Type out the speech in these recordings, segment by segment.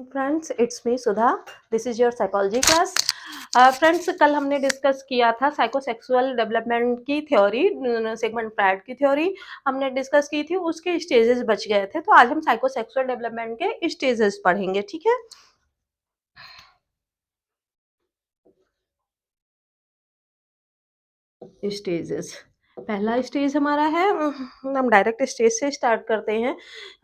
Friends, it's me Sudha. This is your psychology class. Friends, कल हमने discuss किया था साइकोसेक्सुअल डेवलपमेंट की थ्योरी, सिगमंड फ्रायड की थ्योरी हमने डिस्कस की थी। उसके स्टेजेस बच गए थे, तो आज हम साइकोसेक्सुअल डेवलपमेंट के स्टेजेस पढ़ेंगे। ठीक है। स्टेजेस, पहला स्टेज हमारा है, हम डायरेक्ट स्टेज से स्टार्ट करते हैं।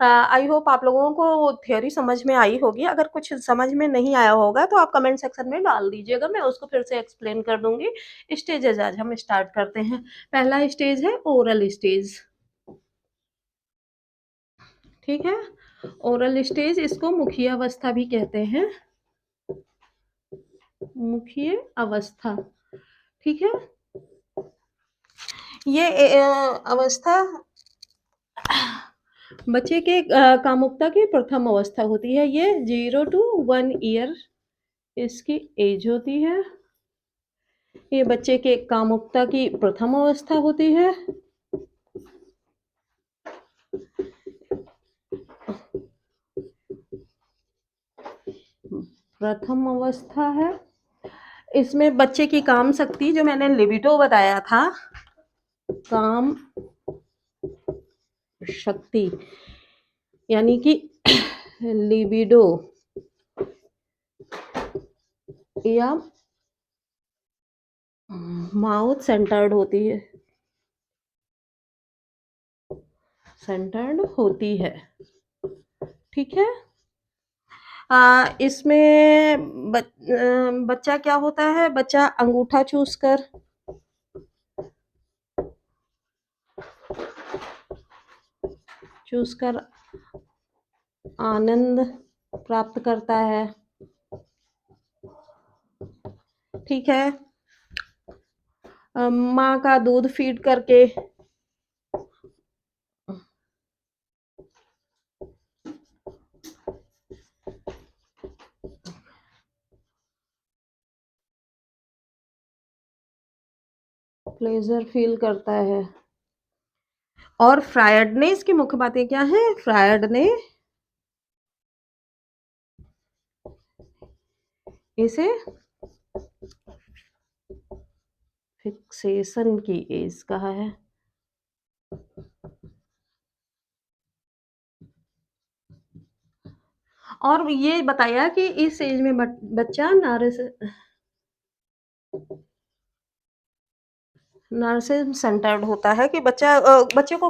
आई होप आप लोगों को थ्योरी समझ में आई होगी। अगर कुछ समझ में नहीं आया होगा तो आप कमेंट सेक्शन में डाल दीजिएगा, मैं उसको फिर से एक्सप्लेन कर दूंगी। स्टेजेस आज हम स्टार्ट करते हैं। पहला स्टेज है ओरल स्टेज। ठीक है। ओरल स्टेज, इसको मुखीय अवस्था भी कहते हैं। मुखीय अवस्था। ठीक है। ये अवस्था बच्चे के कामुकता की प्रथम अवस्था होती है। ये 0 to 1 ईयर इसकी एज होती है। ये बच्चे के कामुकता की प्रथम अवस्था होती है। प्रथम अवस्था है। इसमें बच्चे की काम शक्ति, जो मैंने लिबिडो बताया था, काम शक्ति यानी कि लिबिडो या माउथ सेंटर्ड होती है, सेंटर्ड होती है। ठीक है। इसमें बच्चा क्या होता है, बच्चा अंगूठा चूस कर आनंद प्राप्त करता है। ठीक है। माँ का दूध फीड करके प्लेजर फील करता है। और फ्रायड ने, इसकी मुख्य बातें क्या है, फ्रायड ने इसे फिक्सेशन की एज कहा है। और ये बताया कि इस एज में बच्चा नार्सिसिज्म सेंटर्ड होता है, कि बच्चे को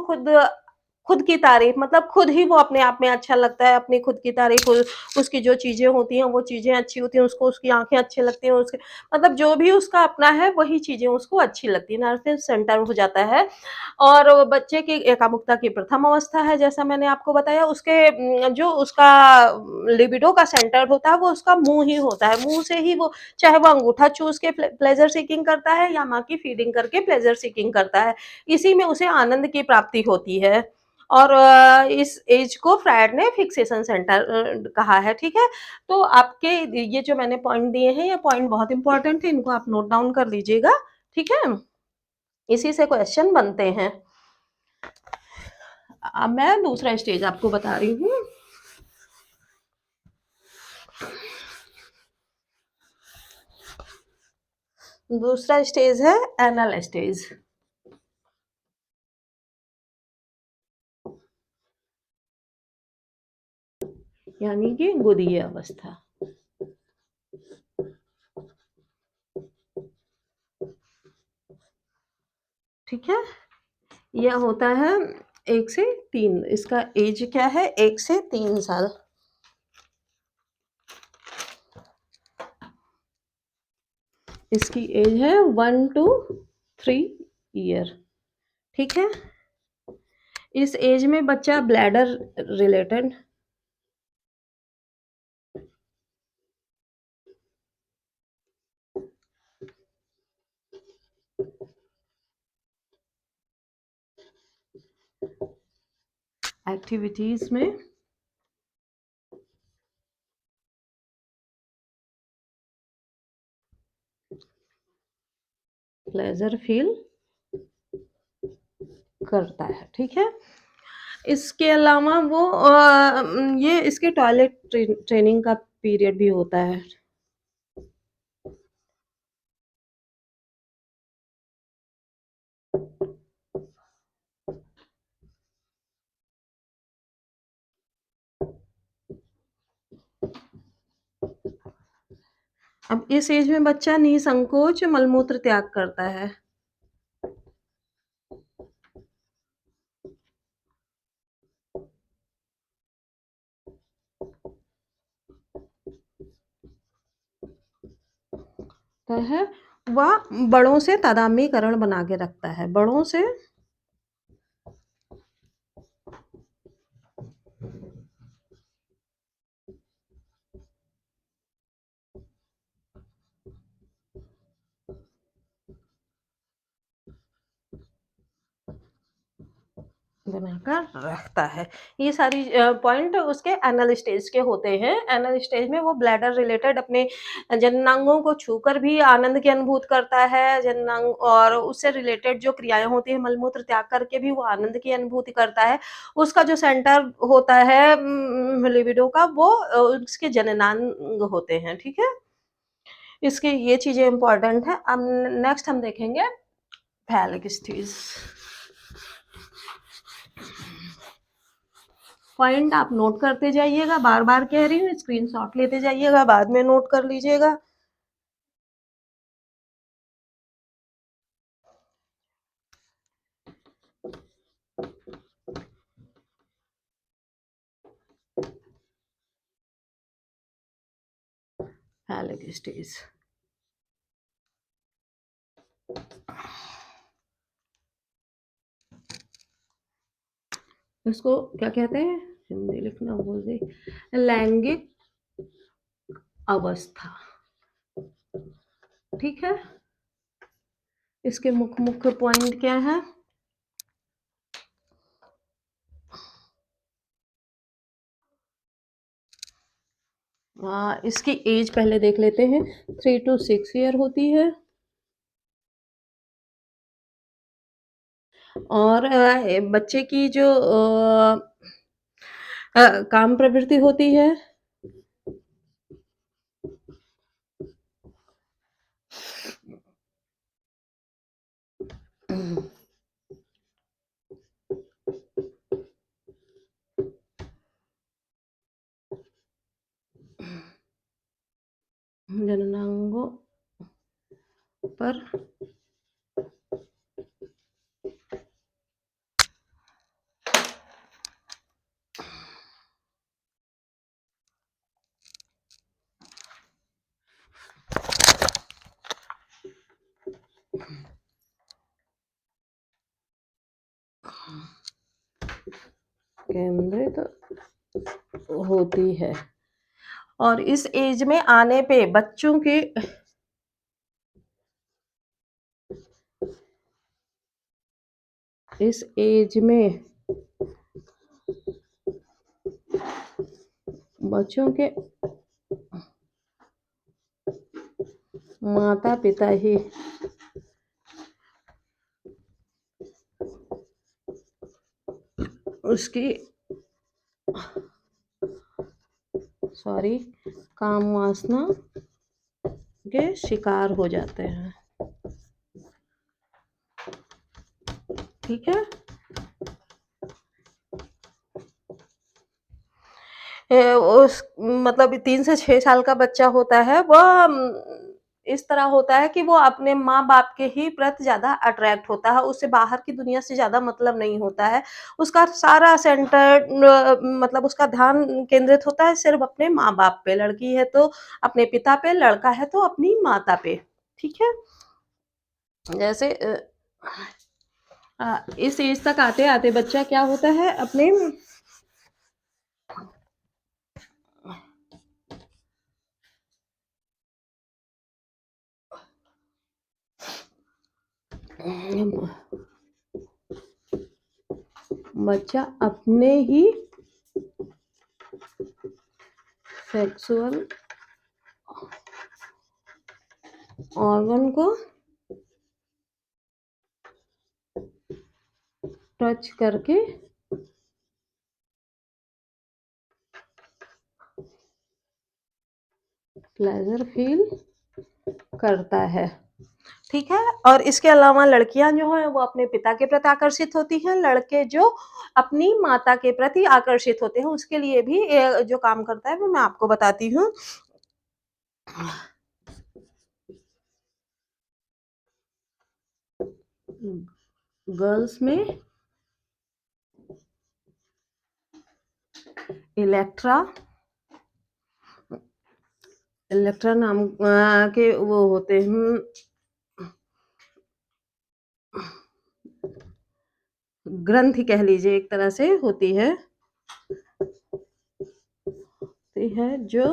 खुद की तारीफ, मतलब खुद ही वो अपने आप में अच्छा लगता है। अपनी खुद की तारीफ, उसकी जो चीजें होती हैं वो चीजें अच्छी होती हैं उसको, उसकी आंखें अच्छी लगती हैं, उसके मतलब जो भी उसका अपना है वही चीजें उसको अच्छी लगती है। नार्सिसिज्म सेंटर हो जाता है। और वो बच्चे की एकामुकता की प्रथम अवस्था है, जैसा मैंने आपको बताया। उसके जो उसका लिबिडो का सेंटर होता है वो उसका मुंह ही होता है। मुंह से ही वो, चाहे वो अंगूठा चूस के प्लेजर सीकिंग करता है या माँ की फीडिंग करके प्लेजर सीकिंग करता है, इसी में उसे आनंद की प्राप्ति होती है। और इस एज को फ्रायड ने फिक्सेशन सेंटर कहा है। ठीक है। तो आपके ये जो मैंने पॉइंट दिए हैं, ये पॉइंट बहुत इंपॉर्टेंट है, इनको आप नोट डाउन कर लीजिएगा। ठीक है। इसी से क्वेश्चन बनते हैं। अब मैं दूसरा स्टेज आपको बता रही हूँ। दूसरा स्टेज है एनल स्टेज, यानी कि गुदीय अवस्था। ठीक है। यह होता है 1 से 3, इसका एज क्या है, 1 से 3 साल। इसकी एज है 1 to 3 ईयर। ठीक है। इस एज में बच्चा ब्लैडर रिलेटेड एक्टिविटीज में प्लेजर फील करता है। ठीक है। इसके अलावा वो ये इसके टॉयलेट ट्रेनिंग का पीरियड भी होता है। अब इस एज में बच्चा निसंकोच मलमूत्र त्याग करता है। है वह बड़ों से तादात्म्यकरण बना के रखता है। बड़ों से बनाकर रखता है। ये सारी पॉइंट उसके एनल स्टेज के होते हैं। एनल स्टेज में वो ब्लैडर रिलेटेड अपने जननांगों को छूकर भी आनंद की अनुभूति करता है। जननांग और उससे रिलेटेड जो क्रियाएँ होती हैं, मलमूत्र त्याग करके भी वो आनंद की अनुभूति करता है। उसका जो सेंटर होता है लिबिडो का, वो उसके जननांग होते हैं, ठीक है? इसकी ये चीज़ें इम्पोर्टेंट हैं। अब नेक्स्ट हम देखेंगे फैलिक स्टेज। पॉइंट आप नोट करते जाइएगा, बार-बार कह रही हूँ, स्क्रीनशॉट लेते जाइएगा, बाद में नोट कर लीजिएगा। Phallic stage. इसको क्या कहते हैं? हिंदी लिखना भूल गई। लैंगिक अवस्था, ठीक है? इसके मुख्य पॉइंट क्या है? इसकी एज पहले देख लेते हैं। 3 to 6 ईयर होती है। और बच्चे की जो काम प्रवृत्ति होती है, जननांगों पर केंद्रित होती है। और इस एज में आने पे बच्चों के इस एज में बच्चों के माता-पिता ही उसकी काम वासना के शिकार हो जाते हैं, ठीक है? उस मतलब 3 से 6 साल का बच्चा होता है, वह इस तरह होता है कि वो अपने माँ-बाप के ही प्रति ज़्यादा अट्रैक्ट होता है, उसे बाहर की दुनिया से ज़्यादा मतलब नहीं होता है। उसका सारा सेंटर मतलब उसका ध्यान केंद्रित होता है सिर्फ़ अपने माँ-बाप पे, लड़की है तो अपने पिता पे, लड़का है तो अपनी माता पे, ठीक है? जैसे इस एज तक आते-आते बच्चा क्या होता है अपने बच्चा अपने ही सेक्सुअल ऑर्गन को टच करके प्लेजर फील करता है, ठीक है? और इसके अलावा लड़कियाँ जो हैं वो अपने पिता के प्रति आकर्षित होती हैं, लड़के जो अपनी माता के प्रति आकर्षित होते हैं, उसके लिए भी जो काम करता है वो मैं आपको बताती हूँ। गर्ल्स में इलेक्ट्रा इलेक्ट्रा नाम के वो होते हैं, ग्रंथि कह लीजिए एक तरह से होती है जो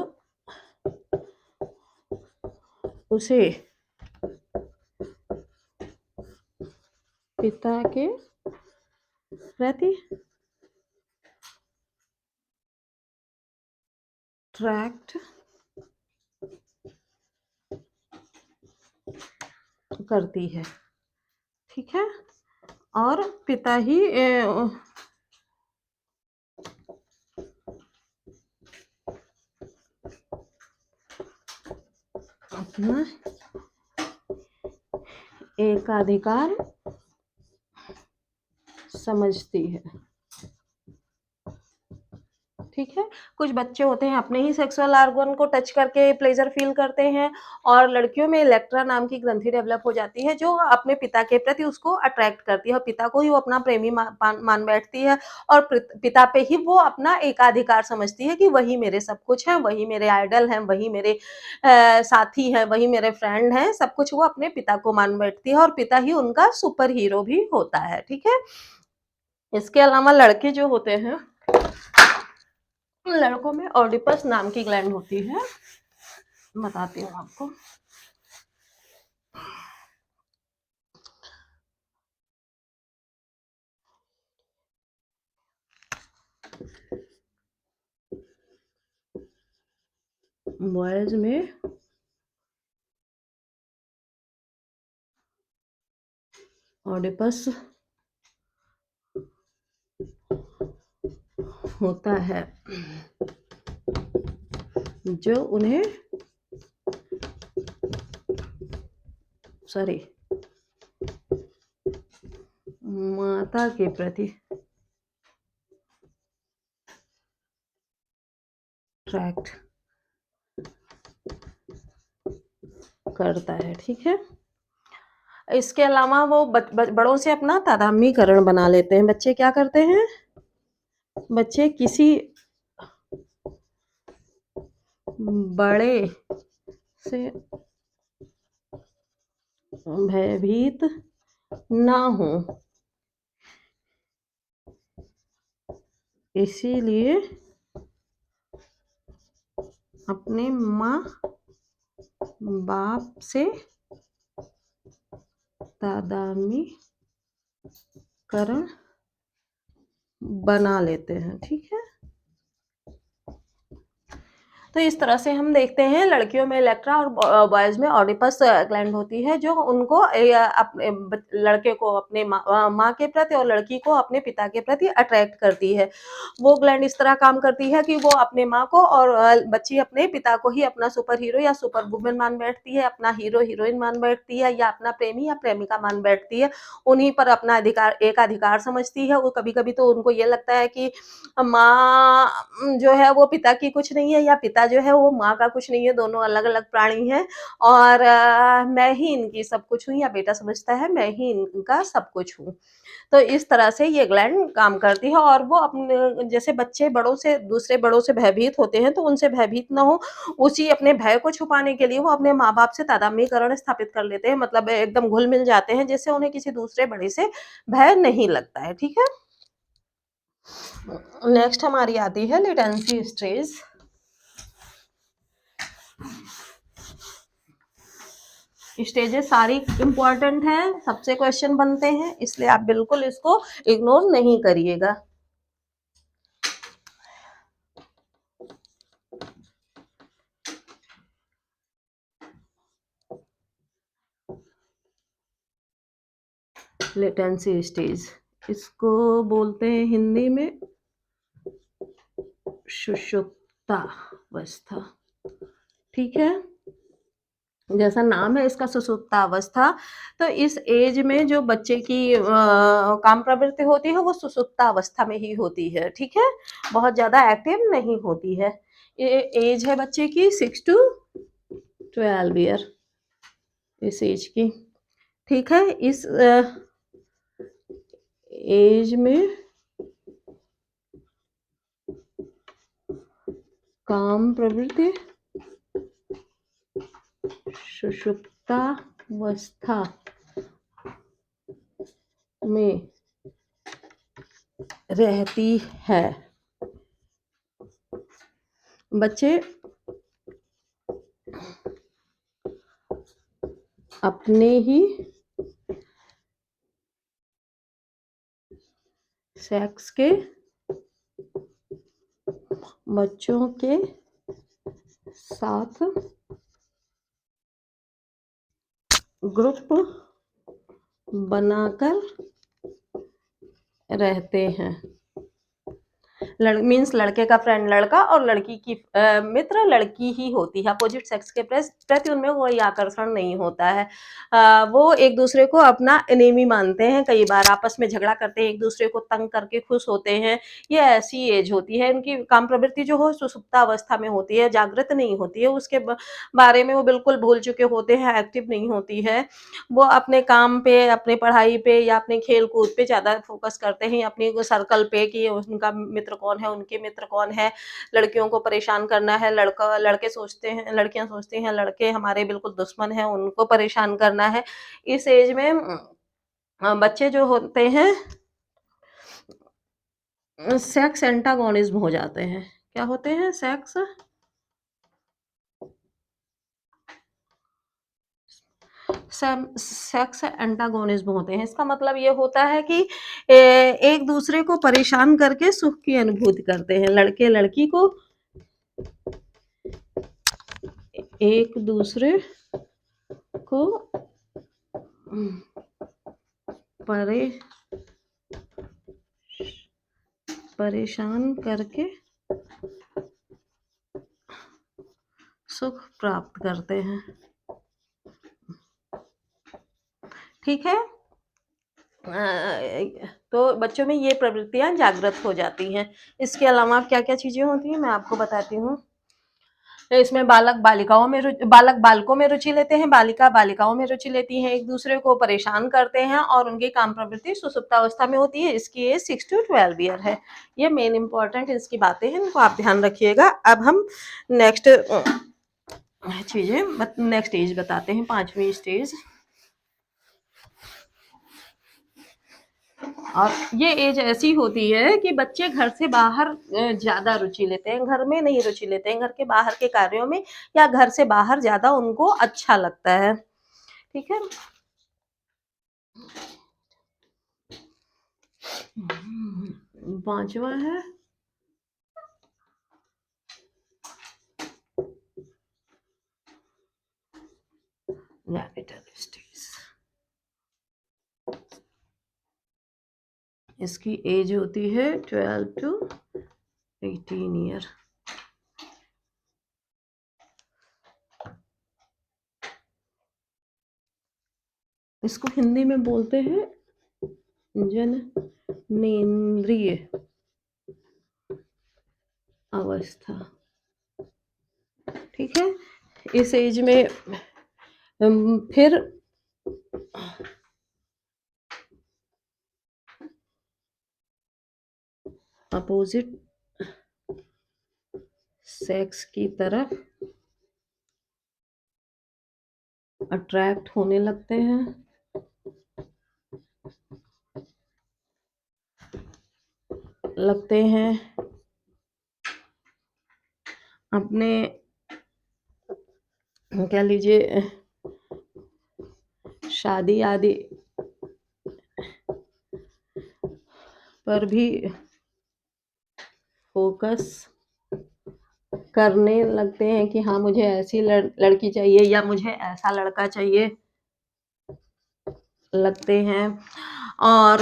उसे पिता के प्रति ट्रैक्ट करती है, ठीक है? और पिता ही अपना एकाधिकार समझती है, ठीक है? कुछ बच्चे होते हैं अपने ही सेक्सुअल ऑर्गन को टच करके प्लेज़र फ़ील करते हैं और लड़कियों में इलेक्ट्रा नाम की ग्रंथि डेवलप हो जाती है जो अपने पिता के प्रति उसको अट्रैक्ट करती है और पिता को ही वो अपना प्रेमी मान बैठती है और पिता पे ही वो अपना एकाधिकार समझती है कि वही मेरे सब कुछ हैं, वही मेरे आइडल हैं, वही मेरे साथी हैं, वही मेरे फ्रेंड हैं, सब कुछ वो अपने पिता को मान बैठती है और पिता ही उनका सुपर हीरो भी होता है, ठीक है? इसके अलावा लड़के जो होते हैं, लड़कों में ऑडिपस नाम की ग्लैंड होती है, बताती हूँ आपको। बॉयज में ऑडिपस होता है जो उन्हें सॉरी माता के प्रति ट्रैक्ट करता है, ठीक है? इसके अलावा वो बड़ों से अपना तादात्म्यकरण बना लेते हैं। बच्चे क्या करते हैं? बच्चे किसी बड़े से भयभीत ना हो, इसीलिए अपने माँ बाप से तादात्म्यकरण बना लेते हैं, ठीक है? तो इस तरह से हम देखते हैं लड़कियों में इलेक्ट्रा और बॉयज़ में ऑडिपस ग्लैंड होती है जो उनको अपने लड़के को अपने माँ के प्रति और लड़की को अपने पिता के प्रति अट्रैक्ट करती है। वो ग्लैंड इस तरह काम करती है कि वो अपने माँ को और बच्ची अपने पिता को ही अपना सुपर हीरो या सुपर वुमन मान बैठती है, अपना हीरो हीरोइन मान बैठती है या अपना प्रेमी या प्रेमिका मान बैठती है। उन्हीं पर अपना एकाधिकार समझती है। वो कभी-कभी तो उनको ये लगता है कि माँ जो है वो पिता की कुछ नहीं है या पिता जो है वो माँ का कुछ नहीं है, दोनों अलग-अलग प्राणी हैं और मैं ही इनकी सब कुछ हूँ या बेटा समझता है मैं ही इनका सब कुछ हूँ। तो इस तरह से ये ग्लैंड काम करती है और वो अपने जैसे बच्चे बड़ों से दूसरे बड़ों से भयभीत होते हैं, तो उनसे भयभीत ना हो, उसी अपने भय को छुपाने के लिए वो अपने माँ-बाप से तादात्म्यकरण स्थापित कर लेते हैं, मतलब एकदम घुल-मिल जाते हैं, जिससे उन्हें किसी दूसरे बड़े से भय नहीं लगता है, ठीक है? नेक्स्ट हमारी आती है लेटेंसी स्टेज। स्टेजेस सारी इम्पोर्टेंट हैं, सबसे क्वेश्चन बनते हैं, इसलिए आप बिल्कुल इसको इग्नोर नहीं करिएगा। लेटेंसी स्टेज इसको बोलते हैं हिंदी में सुषुप्तावस्था। ठीक है? जैसा नाम है इसका सुषुप्तावस्था, तो इस एज में जो बच्चे की काम प्रवृत्ति होती है वो सुषुप्तावस्था में ही होती है, ठीक है? बहुत ज़्यादा एक्टिव नहीं होती है। ये एज है बच्चे की 6 टू 12 ईयर, इस एज की, ठीक है? इस एज में काम प्रवृत्ति सुषुप्तावस्था में रहती है। बच्चे अपने ही सेक्स के बच्चों के साथ ग्रुप बनाकर रहते हैं। मीन्स लड़के का फ्रेंड लड़का और लड़की की मित्र लड़की ही होती है। अपोजिट सेक्स के प्रति उनमें कोई आकर्षण नहीं होता है। वो एक दूसरे को अपना एनिमी मानते हैं, कई बार आपस में झगड़ा करते हैं, एक दूसरे को तंग करके खुश होते हैं। ये ऐसी एज होती है, इनकी काम प्रवृत्ति जो हो सुषुप्तावस्था में होती है, जागृत नहीं होती है, उसके बारे में वो बिल्कुल भूल चुके होते हैं, एक्टिव नहीं होती है। वो अपने काम पे, अपनी पढ़ाई पे या अपने खेल कूद पे ज़्यादा फोकस करते हैं, अपनी सर्कल पे कि उनका मित्र कौन है, उनके मित्र कौन है। लड़कियों को परेशान करना है, लड़के सोचते हैं, लड़कियां सोचती हैं लड़के हमारे बिल्कुल दुश्मन हैं, उनको परेशान करना है। इस एज में बच्चे जो होते हैं सेक्स एंटागोनिज्म हो जाते हैं। क्या होते हैं? सेक्स एंटागोनिज्म होते हैं। इसका मतलब ये होता है कि एक दूसरे को परेशान करके सुख की अनुभूति करते हैं। लड़के लड़की को एक दूसरे को परे परेशान करके सुख प्राप्त करते हैं, ठीक है? तो बच्चों में ये प्रवृत्तियां जागृत हो जाती हैं। इसके अलावा क्या क्या चीजें होती हैं मैं आपको बताती हूँ। तो इसमें बालक बालकों में रुचि लेते हैं, बालिका बालिकाओं में रुचि लेती हैं, एक दूसरे को परेशान करते हैं और उनकी काम प्रवृत्ति सुसुप्तावस्था में होती है। इसकी एज 6 टू 12 ईयर है। ये मेन इंपॉर्टेंट इसकी बातें हैं, इनको आप ध्यान रखिएगा। अब हम नेक्स्ट नेक्स्ट एज बताते हैं, 5वीं स्टेज। और ये एज ऐसी होती है कि बच्चे घर से बाहर ज़्यादा रुचि लेते हैं, घर में नहीं रुचि लेते हैं, घर के बाहर के कार्यों में या घर से बाहर ज़्यादा उनको अच्छा लगता है, ठीक है? 5वां है गैनिटल स्टेज। इसकी एज होती है 12 टू 18 ईयर। इसको हिंदी में बोलते हैं जननेंद्रिय अवस्था, ठीक है? इस एज में फिर अपोजिट सेक्स की तरफ अट्रैक्ट होने लगते हैं, अपने कह लीजिए शादी आदि पर भी फोकस करने लगते हैं कि हाँ मुझे ऐसी लड़की चाहिए या मुझे ऐसा लड़का चाहिए, लगते हैं। और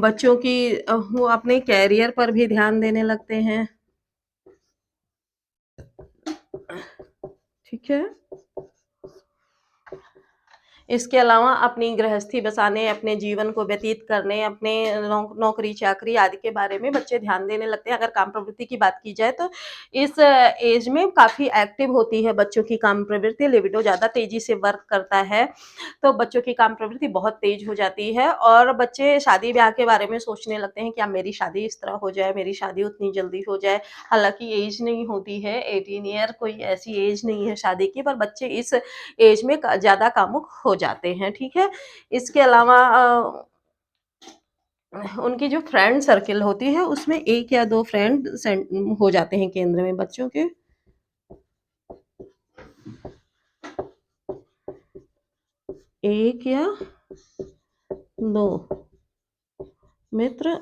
बच्चों की वो अपने कैरियर पर भी ध्यान देने लगते हैं, ठीक है? इसके अलावा अपनी गृहस्थी बसाने, अपने जीवन को व्यतीत करने, अपने नौकरी-चाकरी आदि के बारे में बच्चे ध्यान देने लगते हैं। अगर काम प्रवृत्ति की बात की जाए तो इस एज में काफ़ी एक्टिव होती है बच्चों की काम प्रवृत्ति, लिबिडो ज़्यादा तेज़ी से वर्क करता है, तो बच्चों की काम प्रवृत्ति बहुत तेज़ हो जाती है और बच्चे शादी-ब्याह के बारे में सोचने लगते हैं, क्या मेरी शादी इस तरह हो जाए, मेरी शादी उतनी जल्दी हो जाए। हालाँकि एज नहीं होती है, 18 ईयर कोई ऐसी एज नहीं है शादी की, पर बच्चे इस एज में ज़्यादा कामुक हो जाते हैं, ठीक है? इसके अलावा उनकी जो फ्रेंड सर्किल होती है उसमें 1 या 2 फ्रेंड हो जाते हैं केंद्र में बच्चों के। 1 या 2 मित्र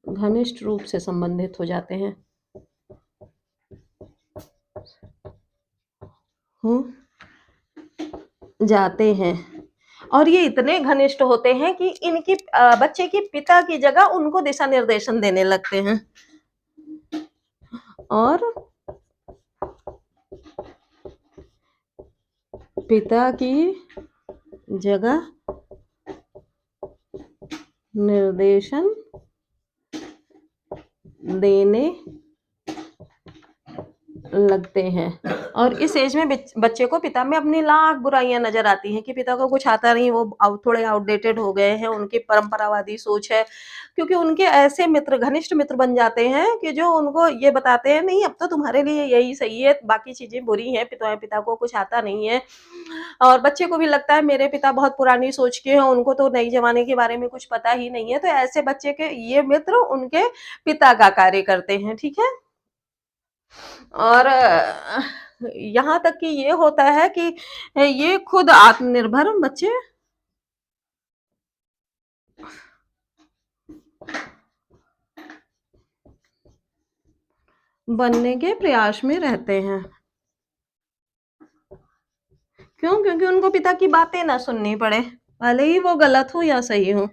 घनिष्ठ रूप से संबंधित हो जाते हैं। हो जाते हैं और ये इतने घनिष्ठ होते हैं कि इनकी बच्चे के पिता की जगह उनको दिशा निर्देशन देने लगते हैं और पिता की जगह निर्देशन देने लगते हैं और इस एज में बच्चे को पिता में अपनी लाख बुराइयां नजर आती हैं कि पिता को कुछ आता नहीं, वो थोड़े आउटडेटेड हो गए हैं, उनकी परंपरावादी सोच है, क्योंकि उनके ऐसे मित्र घनिष्ठ मित्र बन जाते हैं कि जो उनको ये बताते हैं नहीं अब तो तुम्हारे लिए यही सही है, बाकी चीजें बुरी हैं, पिता को कुछ आता नहीं है और बच्चे को भी लगता है मेरे पिता बहुत पुरानी सोच के हैं, उनको तो नई जमाने के बारे में कुछ पता ही नहीं है, तो ऐसे बच्चे के ये मित्र उनके पिता का कार्य करते हैं, ठीक है? और यहाँ तक कि ये होता है कि ये खुद आत्मनिर्भर बच्चे बनने के प्रयास में रहते हैं। क्यों? क्योंकि उनको पिता की बातें ना सुननी पड़े, भले ही वो गलत हो या सही हो।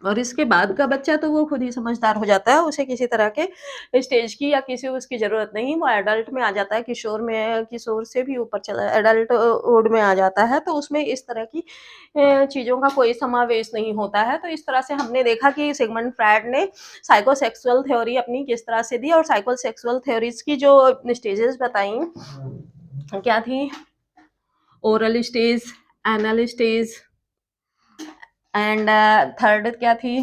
और इसके बाद का बच्चा तो वो खुद ही समझदार हो जाता है, उसे किसी तरह के स्टेज की या किसी उसकी ज़रूरत नहीं, वो एडल्ट में आ जाता है, किशोर से भी ऊपर चला एडल्ट हुड में आ जाता है, तो उसमें इस तरह की चीज़ों का कोई समावेश नहीं होता है। तो इस तरह से हमने देखा कि सिगमंड फ्रायड ने साइकोसेक्सुअल थ्योरी अपनी किस तरह से दी और साइकोसेक्सुअल थ्योरीज़ की जो स्टेजेज़ बताई, क्या थी? Oral stage, anal stage and third क्या थी?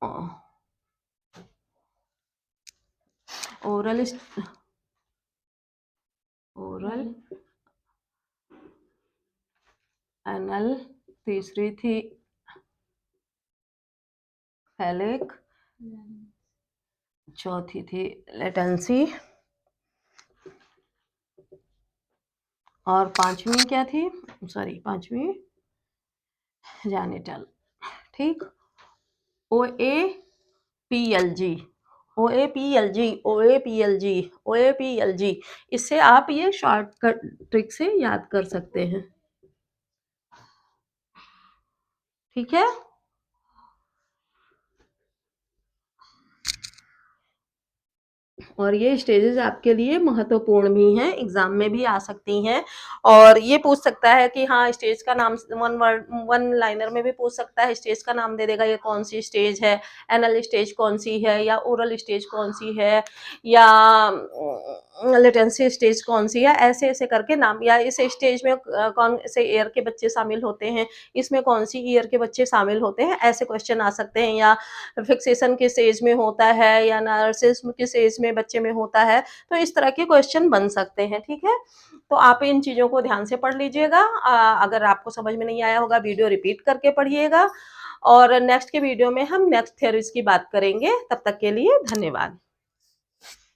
अ ओरल ओरल एनल, तीसरी थी फेलिक, चौथी थी लेटेंसी और पांचवी क्या थी? सॉरी, पांचवी जेनिटल, ठीक? O A P L G, O A P L G, O A P L G, O A P L G, इससे आप ये शॉर्टकट ट्रिक से याद कर सकते हैं, ठीक है? और ये स्टेजेस आपके लिए महत्वपूर्ण भी हैं, एग्जाम में भी आ सकती हैं और ये पूछ सकता है कि हाँ स्टेज का नाम वन लाइनर में भी पूछ सकता है, स्टेज का नाम दे देगा ये कौन सी स्टेज है, एनल स्टेज कौन सी है या ओरल स्टेज कौन सी है या लेटेंसी स्टेज कौन सी है, ऐसे ऐसे करके नाम, या इस स्टेज में कौन से ईयर के बच्चे शामिल होते हैं, इसमें कौन सी ईयर के बच्चे शामिल होते हैं, ऐसे क्वेश्चन आ सकते हैं, या फिक्सेशन किस एज में होता है या नार्सिसिज्म किस एज में बच्चे में होता है, तो इस तरह के क्वेश्चन बन सकते हैं, ठीक है? तो आप इन चीज़ों को ध्यान से पढ़ लीजिएगा। अगर आपको समझ में नहीं आया होगा वीडियो रिपीट करके पढ़िएगा और नेक्स्ट के वीडियो में हम नेक्स्ट थ्योरीज़ की बात करेंगे। तब तक के लिए धन्यवाद।